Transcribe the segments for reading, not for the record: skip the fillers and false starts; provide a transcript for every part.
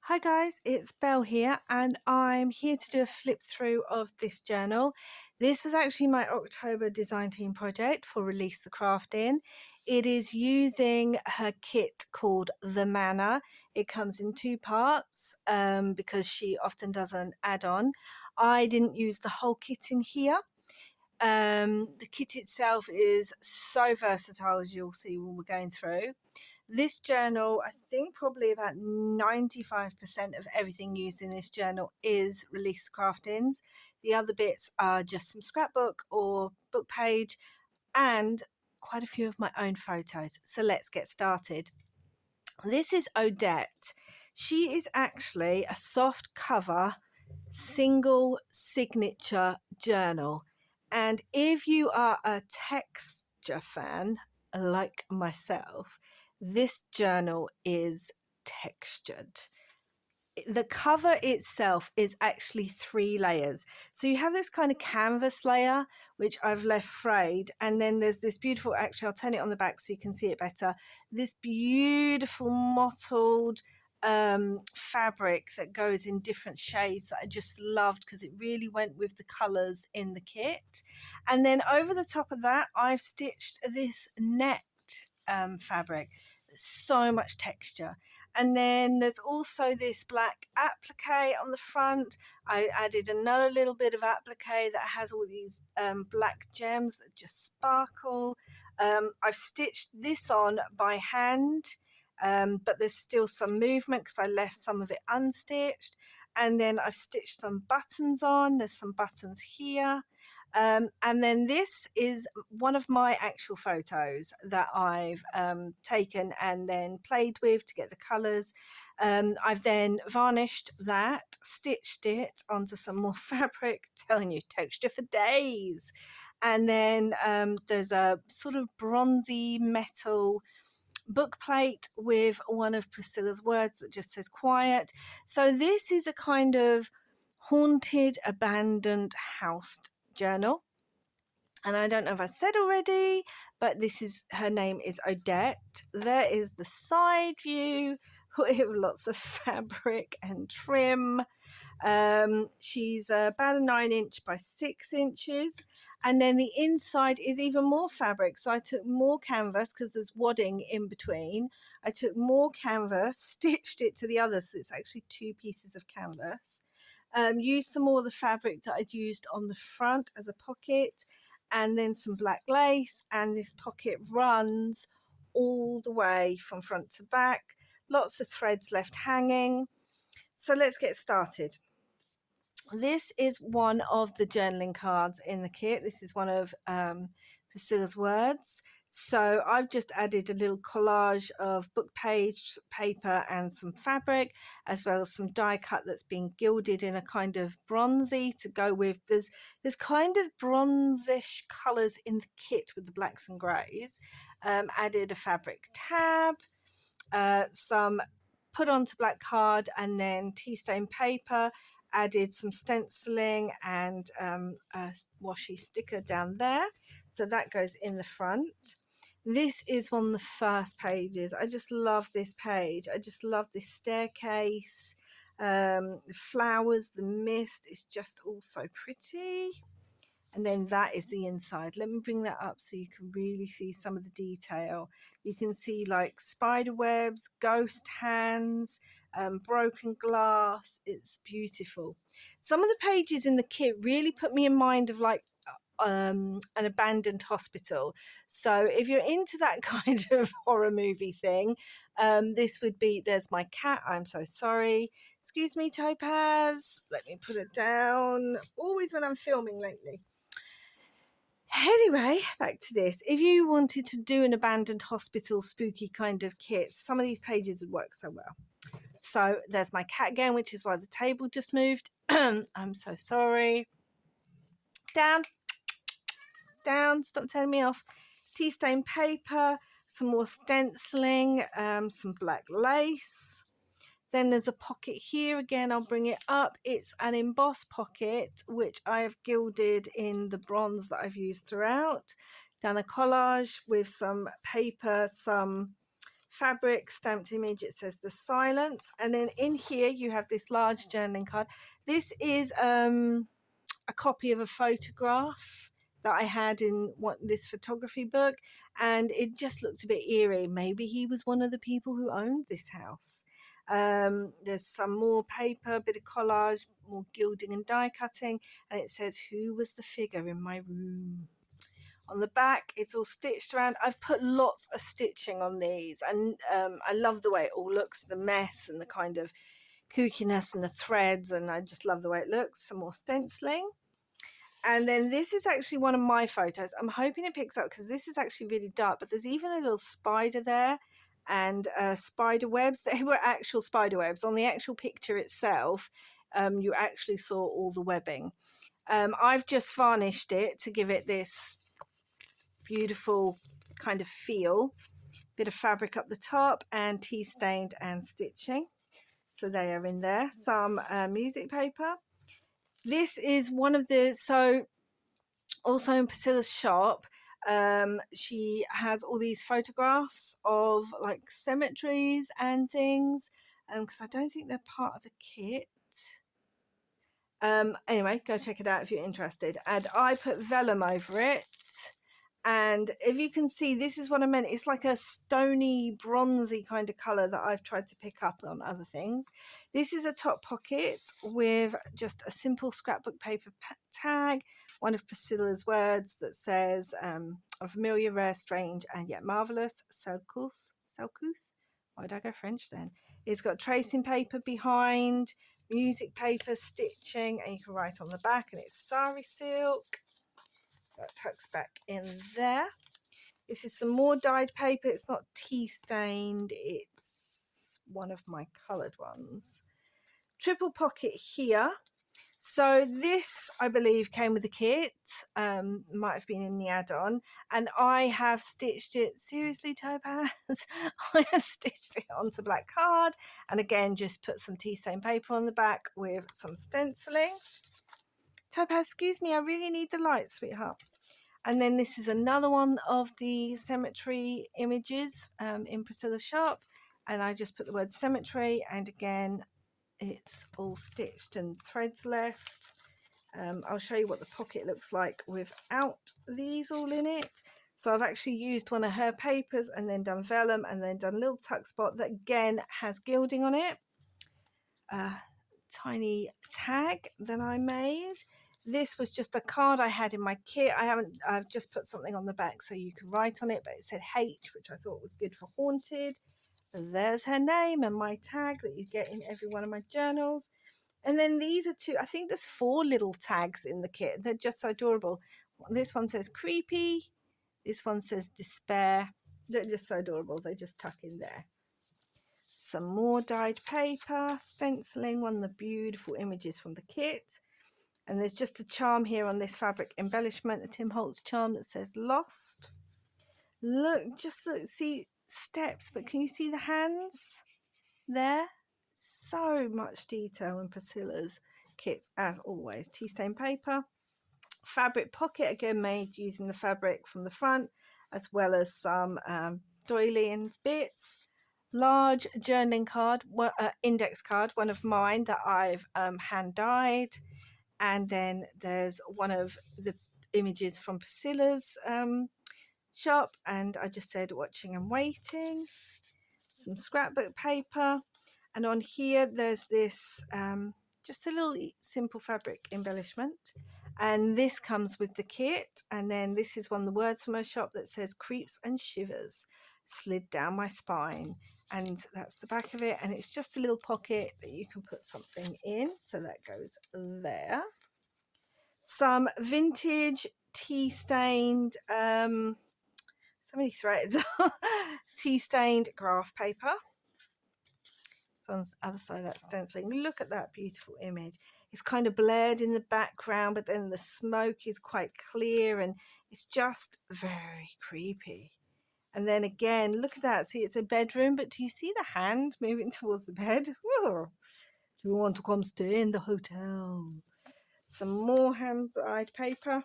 Hi guys, it's Belle here and I'm here to do a flip through of this journal. This was actually my October design team project for Release the Craftin. It is using her kit called The Manor. It comes in two parts because she often does an add-on. I didn't use the whole kit in here. The kit itself is so versatile, as you'll see when we're going through. This journal, I think probably about 95% of everything used in this journal is Release the Craftins. The other bits are just some scrapbook or book page and quite a few of my own photos. So let's get started. This is Odette. She is actually a soft cover single signature journal. And if you are a texture fan like myself, this journal is textured. The cover itself is actually 3 layers. So you have this kind of canvas layer, which I've left frayed. And then there's this beautiful, actually, I'll turn it on the back so you can see it better. This beautiful mottled fabric that goes in different shades that I just loved because it really went with the colors in the kit. And then over the top of that, I've stitched this net fabric. So much texture. And then there's also this black applique on the front. I added another little bit of applique that has all these black gems that just sparkle. I've stitched this on by hand, but there's still some movement because I left some of it unstitched. And then I've stitched some buttons on. There's some buttons here. And then this is one of my actual photos that I've taken and then played with to get the colours. I've then varnished that, stitched it onto some more fabric, telling you texture for days. And then there's a sort of bronzy metal book plate with one of Priscilla's words that just says quiet. So this is a kind of haunted, abandoned house journal. And I don't know if I said already, but this is, her name is Odette. There is the side view with lots of fabric and trim. She's about a 9" by 6". And then the inside is even more fabric. So I took more canvas because there's wadding in between. I took more canvas, stitched it to the other. So it's actually 2 pieces of canvas. Used some more of the fabric that I'd used on the front as a pocket, and then some black lace, and this pocket runs all the way from front to back. Lots of threads left hanging. So let's get started. This is one of the journaling cards in the kit. This is one of Priscilla's words. So I've just added a little collage of book page, paper and some fabric, as well as some die cut that's been gilded in a kind of bronzy to go with. There's kind of bronzish colours in the kit with the blacks and greys. Added a fabric tab, some put onto black card and then tea stain paper. Added some stenciling and a washi sticker down there. So that goes in the front. This is one of the first pages. I just love this page. I just love this staircase. The flowers, the mist is just all so pretty. And then that is the inside. Let me bring that up so you can really see some of the detail. You can see like spider webs, ghost hands, broken glass. It's beautiful. Some of the pages in the kit really put me in mind of like an abandoned hospital. So if you're into that kind of horror movie thing, this would be, there's my cat, I'm so sorry. Excuse me, Topaz. Let me put it down. Always when I'm filming lately. Anyway, back to this. If you wanted to do an abandoned hospital spooky kind of kit, some of these pages would work so well. So there's my cat again, which is why the table just moved. I'm so sorry. Down, stop telling me off. Tea stain paper, some more stenciling, some black lace. Then there's a pocket here again. I'll bring it up. It's an embossed pocket, which I have gilded in the bronze that I've used throughout. Done a collage with some paper, some fabric stamped image. It says The Silence. And then in here you have this large journaling card. This is a copy of a photograph that I had in this photography book, and it just looked a bit eerie. Maybe he was one of the people who owned this house. There's some more paper, a bit of collage, more gilding and die cutting, and it says, "Who was the figure in my room?" On the back, it's all stitched around. I've put lots of stitching on these, and I love the way it all looks, the mess and the kind of kookiness and the threads, and I just love the way it looks. Some more stenciling. And then this is actually one of my photos. I'm hoping it picks up because this is actually really dark, but there's even a little spider there and spider webs. They were actual spider webs. On the actual picture itself, you actually saw all the webbing. I've just varnished it to give it this beautiful kind of feel. Bit of fabric up the top and tea stained and stitching. So they are in there. Some music paper. This is one of the, so also in Priscilla's shop, she has all these photographs of like cemeteries and things, because I don't think they're part of the kit. Anyway, go check it out if you're interested. And I put vellum over it. And if you can see, this is what I meant. It's like a stony, bronzy kind of colour that I've tried to pick up on other things. This is a top pocket with just a simple scrapbook paper tag, one of Priscilla's words that says, "A familiar, rare, strange, and yet marvellous, Selkuth. Why did I go French then? It's got tracing paper behind, music paper, stitching, and you can write on the back, and it's sari silk. That tucks back in there. This is some more dyed paper. It's not tea stained. It's one of my coloured ones. Triple pocket here. So this, I believe, came with the kit. Might have been in the add-on. And I have stitched it. Seriously, Topaz? I have stitched it onto black card. And again, just put some tea stained paper on the back with some stenciling. Topaz, excuse me, I really need the light, sweetheart. And then this is another one of the cemetery images in Priscilla's shop. And I just put the word cemetery, and again, it's all stitched and threads left. I'll show you what the pocket looks like without these all in it. So I've actually used one of her papers and then done vellum and then done a little tuck spot that again has gilding on it. Tiny tag that I made. This was just a card I had in my kit. I've just put something on the back so you can write on it, but it said H, which I thought was good for haunted. And there's her name and my tag that you get in every one of my journals. And then these are two, I think there's 4 little tags in the kit. They're just so adorable. This one says creepy. This one says despair. They're just so adorable. They just tuck in there. Some more dyed paper, stenciling, one of the beautiful images from the kit. And there's just a charm here on this fabric embellishment, a Tim Holtz charm that says Lost. Look, just look, see steps, but can you see the hands there? So much detail in Priscilla's kits, as always. Tea stained paper. Fabric pocket, again made using the fabric from the front, as well as some doily and bits. Large journaling card, index card, one of mine that I've hand dyed. And then there's one of the images from Priscilla's shop, and I just said watching and waiting. Some scrapbook paper, and on here there's this just a little simple fabric embellishment, and this comes with the kit. And then this is one of the words from her shop that says creeps and shivers slid down my spine, and that's the back of it. And it's just a little pocket that you can put something in, so that goes there. Some vintage tea stained so many threads tea stained graph paper. So on the other side of that stenciling, look at that beautiful image. It's kind of blurred in the background, but then the smoke is quite clear, and it's just very creepy. And then again, look at that. See, it's a bedroom, but do you see the hand moving towards the bed? Whoa. Do you want to come stay in the hotel? Some more hand-dyed paper.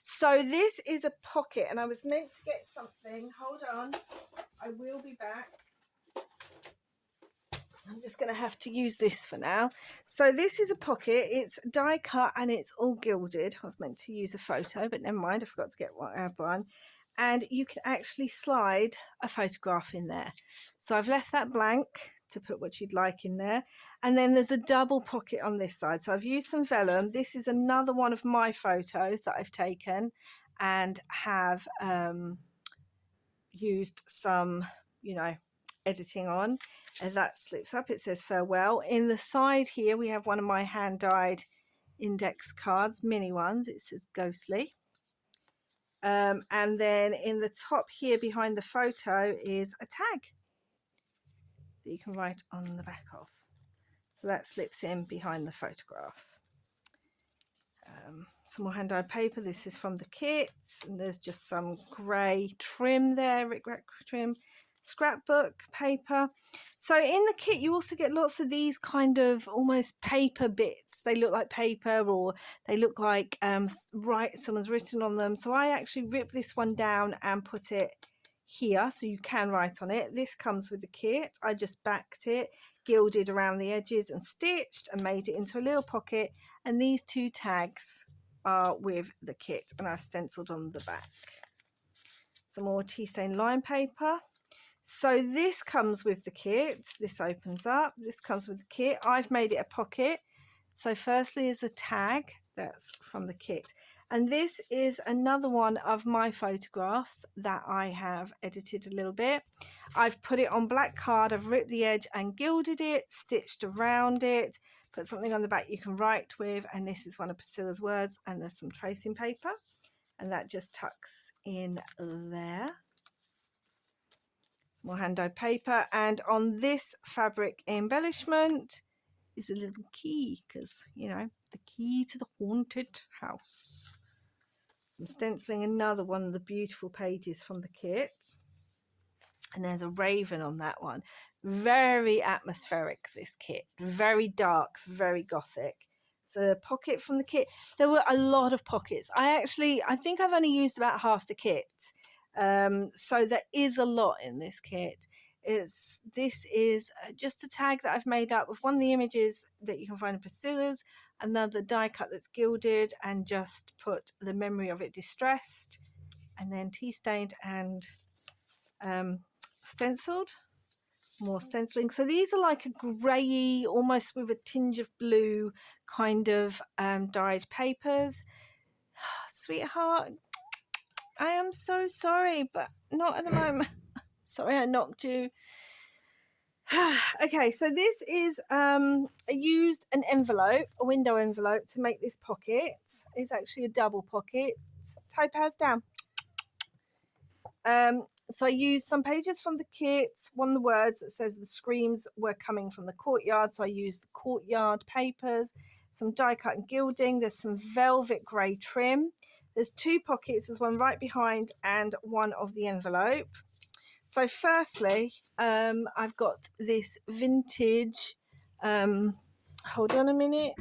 So this is a pocket, and I was meant to get something. Hold on, I will be back. I'm just going to have to use this for now. So this is a pocket. It's die cut and it's all gilded. I was meant to use a photo, but never mind. I forgot to get one. And you can actually slide a photograph in there. So I've left that blank to put what you'd like in there. And then there's a double pocket on this side. So I've used some vellum. This is another one of my photos that I've taken and have used some, editing on, and that slips up. It says farewell. In the side here we have one of my hand dyed index cards, mini ones. It says ghostly. And then in the top here behind the photo is a tag that you can write on the back of, so that slips in behind the photograph. Some more hand dyed paper. This is from the kit, and there's just some grey trim there, ric-rac trim, scrapbook paper. So in the kit you also get lots of these kind of almost paper bits. They look like paper, or they look like someone's written on them. So I actually ripped this one down and put it here so you can write on it. This comes with the kit. I just backed it, gilded around the edges and stitched and made it into a little pocket, and these two tags are with the kit and I've stenciled on the back. Some more tea stain line paper. So this comes with the kit. This opens up. This comes with the kit. I've made it a pocket. So firstly is a tag that's from the kit. And this is another one of my photographs that I have edited a little bit. I've put it on black card. I've ripped the edge and gilded it, stitched around it, put something on the back you can write with. And this is one of Priscilla's words. And there's some tracing paper. And that just tucks in there. Some more hand dyed paper, and on this fabric embellishment is a little key, because the key to the haunted house. Some stenciling, another one of the beautiful pages from the kit, and there's a raven on that one. Very atmospheric, this kit, very dark, very gothic. So a pocket from the kit. There were a lot of pockets. I think I've only used about half the kit. So there is a lot in this kit. This is just a tag that I've made up with one of the images that you can find in Priscilla's, another die cut that's gilded, and just put the memory of it distressed, and then tea stained and stenciled. More stenciling. So these are like a grey, almost with a tinge of blue kind of dyed papers. Sweetheart, I am so sorry, but not at the moment. Sorry I knocked you. Okay, so this is I used an envelope, a window envelope, to make this pocket. It's actually a double pocket. Topaz down. So I used some pages from the kit, one of the words that says the screams were coming from the courtyard. So I used the courtyard papers, some die cut and gilding. There's some velvet grey trim. There's two pockets. There's one right behind and one of the envelope. So firstly, I've got this vintage, hold on a minute.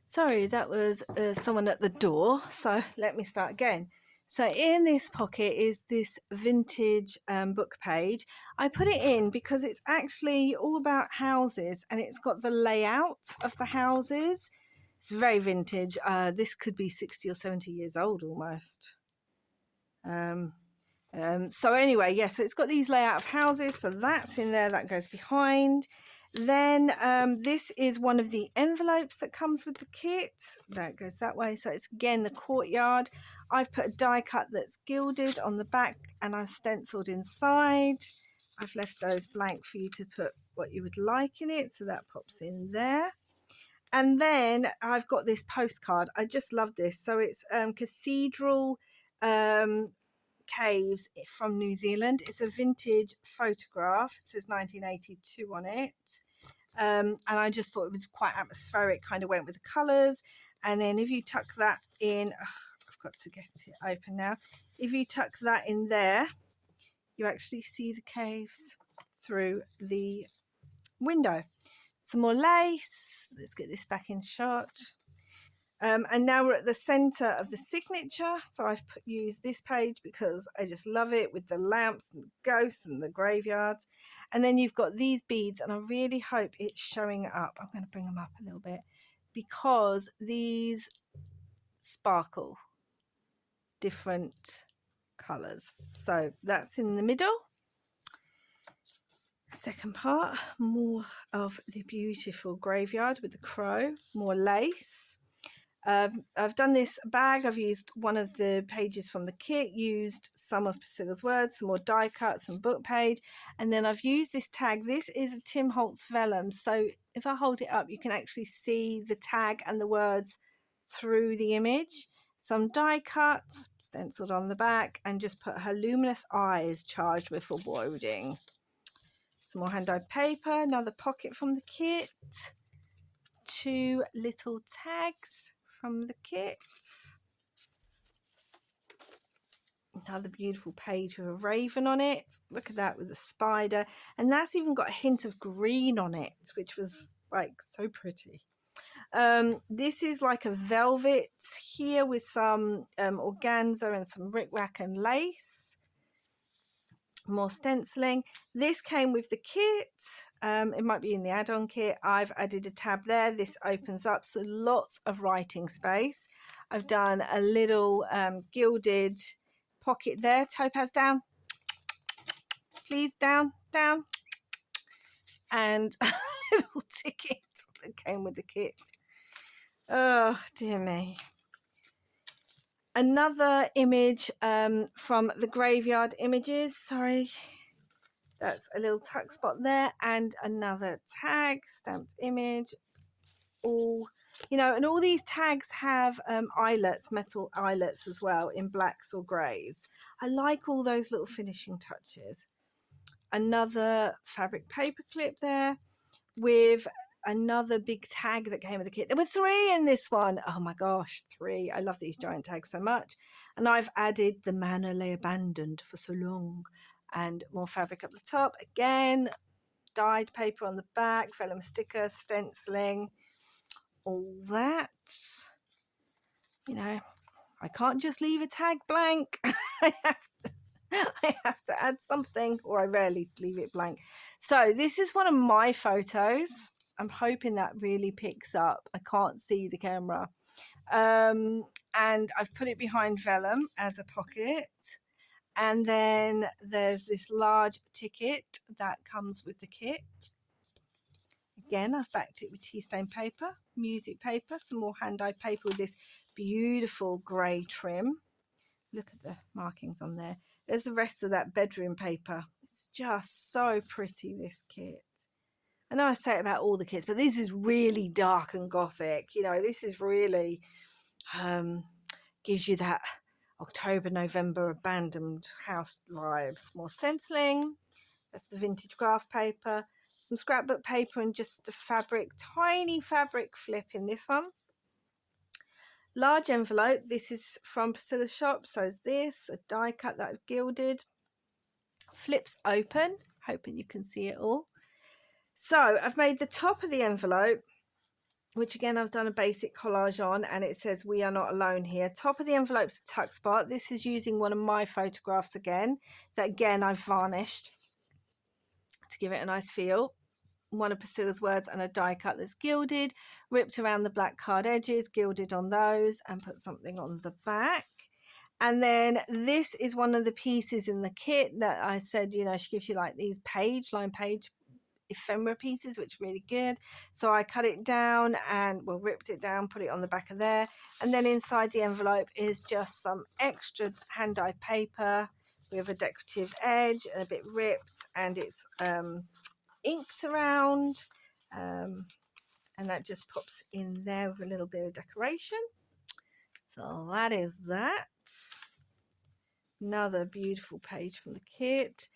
Sorry, that was someone at the door. So let me start again. So in this pocket is this vintage book page. I put it in because it's actually all about houses, and it's got the layout of the houses. It's very vintage. This could be 60 or 70 years old almost. So anyway, yeah, so it's got these layout of houses. So that's in there. That goes behind. Then this is one of the envelopes that comes with the kit. That goes that way. So it's again the courtyard. I've put a die cut that's gilded on the back, and I've stenciled inside. I've left those blank for you to put what you would like in it. So that pops in there. And then I've got this postcard. I just love this. So it's Cathedral Caves from New Zealand. It's a vintage photograph. It says 1982 on it. And I just thought it was quite atmospheric, kind of went with the colours. And then if you tuck that in, I've got to get it open now. If you tuck that in there, you actually see the caves through the window. Some more lace. Let's get this back in shot. And now we're at the center of the signature. So I've used this page because I just love it, with the lamps and the ghosts and the graveyard. And then you've got these beads, and I really hope it's showing up. I'm going to bring them up a little bit because these sparkle different colors. So that's in the middle. Second part, more of the beautiful graveyard with the crow, more lace. I've done this bag. I've used one of the pages from the kit, used some of Priscilla's words, some more die cuts, some book page, and then I've used this tag. This is a Tim Holtz vellum, so if I hold it up you can actually see the tag and the words through the image. Some die cuts stenciled on the back, and just put her luminous eyes charged with foreboding. Some more hand-dyed paper, another pocket from the kit, 2 little tags from the kit, another beautiful page with a raven on it. Look at that, with a spider, and that's even got a hint of green on it, which was like so pretty. This is like a velvet here with some organza and some rickrack and lace. More stenciling. This came with the kit. It might be in the add-on kit. I've added a tab there. This opens up, so lots of writing space. I've done a little gilded pocket there. Topaz, down, please, down, down. And a little ticket that came with the kit. Oh dear me. Another image from the graveyard images. Sorry, that's a little tuck spot there, and another tag, stamped image. All, you know, and all these tags have eyelets, metal eyelets as well, in blacks or greys. I like all those little finishing touches. Another fabric paper clip there with another big tag that came with the kit. There were 3 in this one. Oh my gosh, 3. I love these giant tags so much. And I've added "The manor lay abandoned for so long," and more fabric up the top. Again, dyed paper on the back, vellum sticker, stenciling, all that. You know, I can't just leave a tag blank. I have to add something, or I rarely leave it blank. So this is one of my photos. I'm hoping that really picks up. I can't see the camera. And I've put it behind vellum as a pocket. And then there's this large ticket that comes with the kit. Again, I've backed it with tea stain paper, music paper, some more hand-dyed paper with this beautiful grey trim. Look at the markings on there. There's the rest of that bedroom paper. It's just so pretty, this kit. I know I say it about all the kits, but this is really dark and gothic. You know, this is really gives you that October, November abandoned house vibes. More stenciling. That's the vintage graph paper. Some scrapbook paper and just a fabric, tiny fabric flip in this one. Large envelope. This is from Priscilla's shop. So is this, a die cut that I've gilded. Flips open. Hoping you can see it all. So I've made the top of the envelope, which again I've done a basic collage on, and it says "We are not alone here." Top of the envelope's a tuck spot. This is using one of my photographs again, that again I've varnished to give it a nice feel. One of Priscilla's words and a die cut that's gilded, ripped around the black card edges, gilded on those, and put something on the back. And then this is one of the pieces in the kit that I said, you know, she gives you like these line page ephemera pieces, which are really good. So I cut it down and, well, ripped it down, put it on the back of there. And then inside the envelope is just some extra hand-dyed paper with a decorative edge and a bit ripped, and it's inked around, and that just pops in there with a little bit of decoration. So that is that. Another beautiful page from the kit.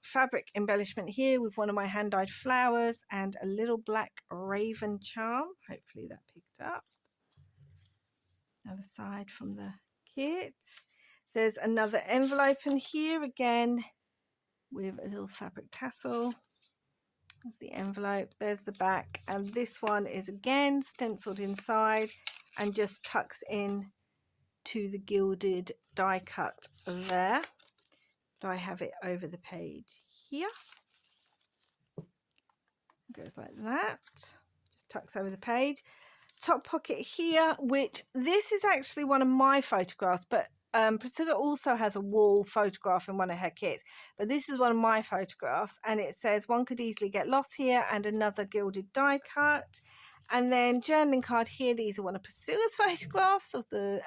Fabric embellishment here with one of my hand-dyed flowers and a little black raven charm. Hopefully that picked up. Other side from the kit. There's another envelope in here again with a little fabric tassel. There's the envelope, there's the back, and this one is again stenciled inside and just tucks in to the gilded die cut there. But I have it over the page here. It goes like that, just tucks over the page. Top pocket here, which this is actually one of my photographs, but Priscilla also has a wall photograph in one of her kits, but this is one of my photographs, and it says one could easily get lost here, and another gilded die cut. And then journaling card here, these are one of Priscilla's photographs of the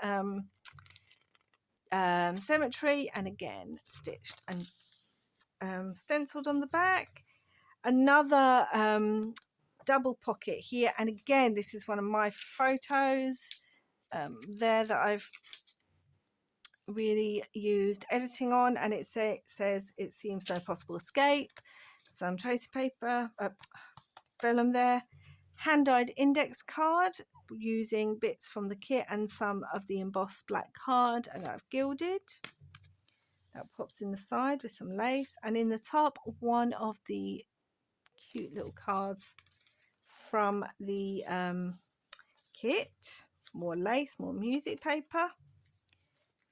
cemetery, and again stitched and stenciled on the back. Another double pocket here, and again this is one of my photos there that I've really used editing on, and it says it seems no possible escape. Some tracy paper, vellum there, hand-dyed index card using bits from the kit and some of the embossed black card, and I've gilded. That pops in the side with some lace, and in the top one of the cute little cards from the kit. More lace, more music paper.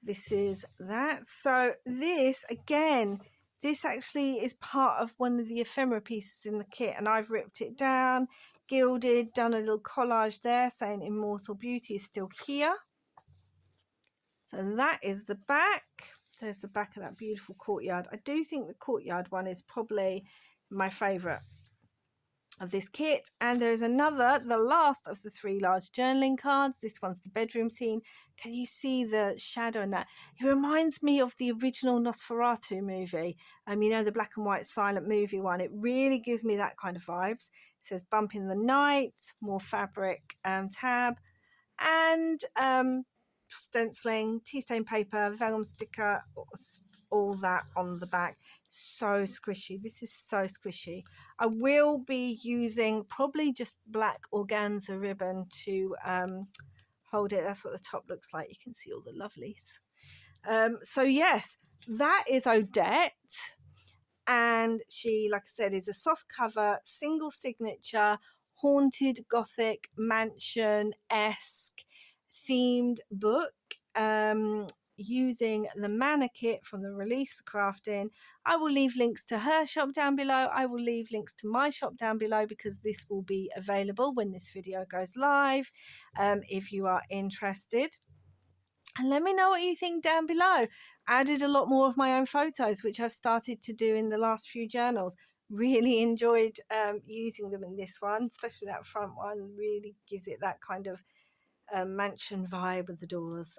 This is that. So this again, this actually is part of one of the ephemera pieces in the kit, and I've ripped it down, gilded, done a little collage there saying Immortal Beauty is still here. So that is the back. There's the back of that beautiful courtyard. I do think the courtyard one is probably my favourite of this kit. And there's another, the last of the 3 large journaling cards. This one's the bedroom scene. Can you see the shadow in that? It reminds me of the original Nosferatu movie. You know, the black and white silent movie one. It really gives me that kind of vibes. It says bump in the night, more fabric tab, and stenciling, tea stain paper, vellum sticker, all that on the back. So squishy. This is so squishy. I will be using probably just black organza ribbon to hold it. That's what the top looks like. You can see all the lovelies. So yes, that is Odette, and she, like I said, is a soft cover, single signature, haunted Gothic mansion-esque themed book, using the Mana kit from the Release the Craftin. I will leave links to her shop down below. I will leave links to my shop down below, because this will be available when this video goes live, if you are interested. And let me know what you think down below. Added a lot more of my own photos, which I've started to do in the last few journals. Really enjoyed using them in this one, especially that front one. Really gives it that kind of mansion vibe with the doors.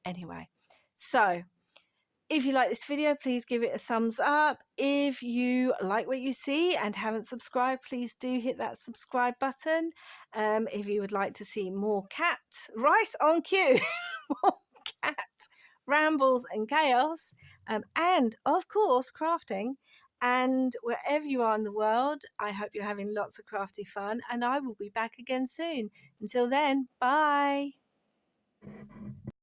Anyway, so if you like this video, please give it a thumbs up. If you like what you see and haven't subscribed, please do hit that subscribe button. If you would like to see more cat, right on cue, more cat rambles and chaos, and of course crafting, and wherever you are in the world, I hope you're having lots of crafty fun, and I will be back again soon. Until then, bye.